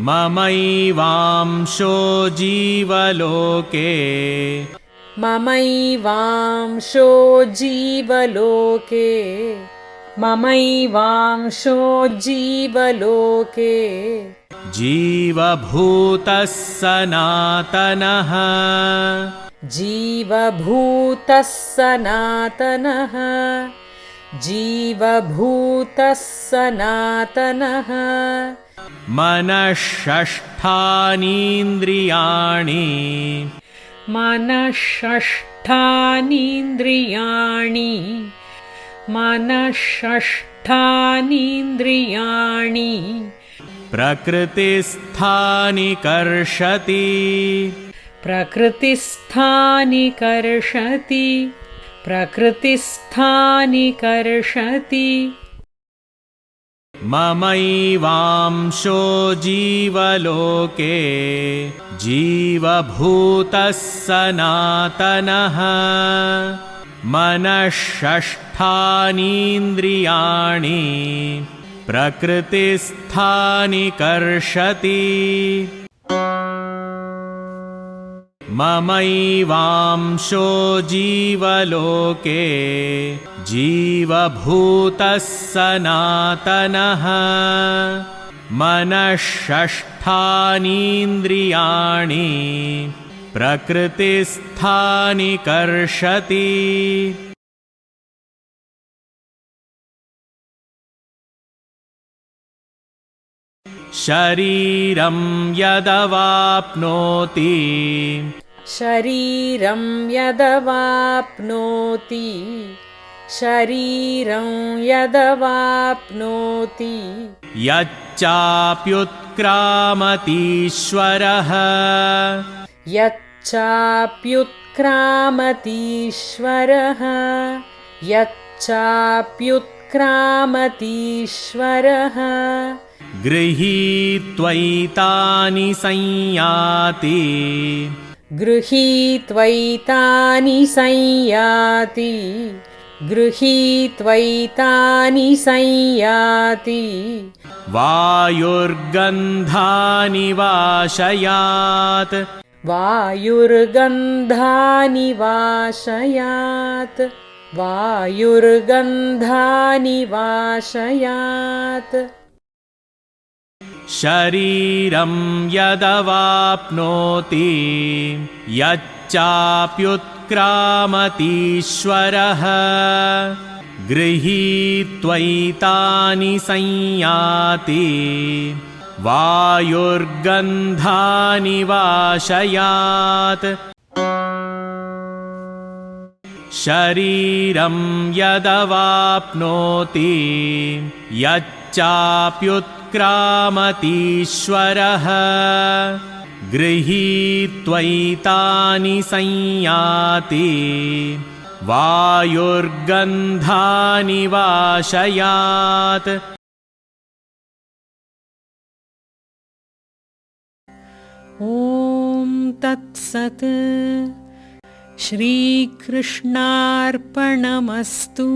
ममैवांशो जीवलोके ममैवांशो जीवलोके ममैवांशो जीवलोके जीवभूतः सनातनः जीवभूतः सनातनः जीवभूतः सनातनः मनःषष्ठानीन्द्रियाणि मनःषष्ठानीन्द्रियाणि मनःषष्ठानीन्द्रियाणि प्रकृतिस्थानि कर्षति प्रकृतिस्थानि कर्षति प्रकृतिस्थानि कर्षति ममैवांशो जीवलोके जीवभूतः सनातनः मनःषष्ठानीन्द्रियाणि प्रकृतिस्थानि कर्षति ममैवांशो जीवलोके जीवभूतः सनातनः मनःषष्ठानीन्द्रियाणि प्रकृतिस्थानि कर्षति शरीरं यदवाप्नोति शरीरं यदवाप्नोति शरीरं यदवाप्नोति यच्चाप्युत्क्रामतीश्वरः यच्चाप्युत्क्रामतीश्वरः यच्चाप्युत्क्रामतीश्वरः गृहीत्वैतानि संयाति गृहीत्वैतानि संयाति गृहीत्वैतानि संयाति वायुर्गन्धानि वाशयात् वायुर्गन्धानि वाशयात् वायुर्गन्धानि वाशयात् शरीरं यदवाप्नोति यच्चाप्युत्क्रामतीश्वरः गृहीत्वैतानि संयाति वायुर्गन्धानि वाशयात् शरीरं यदवाप्नोति यच्चाप्युत्क्रामतीश्वरः गृहीत्वैतानि संयाति वायुर्गन्धानि वाशयात् ॐ तत्सत् श्रीकृष्णार्पणमस्तु।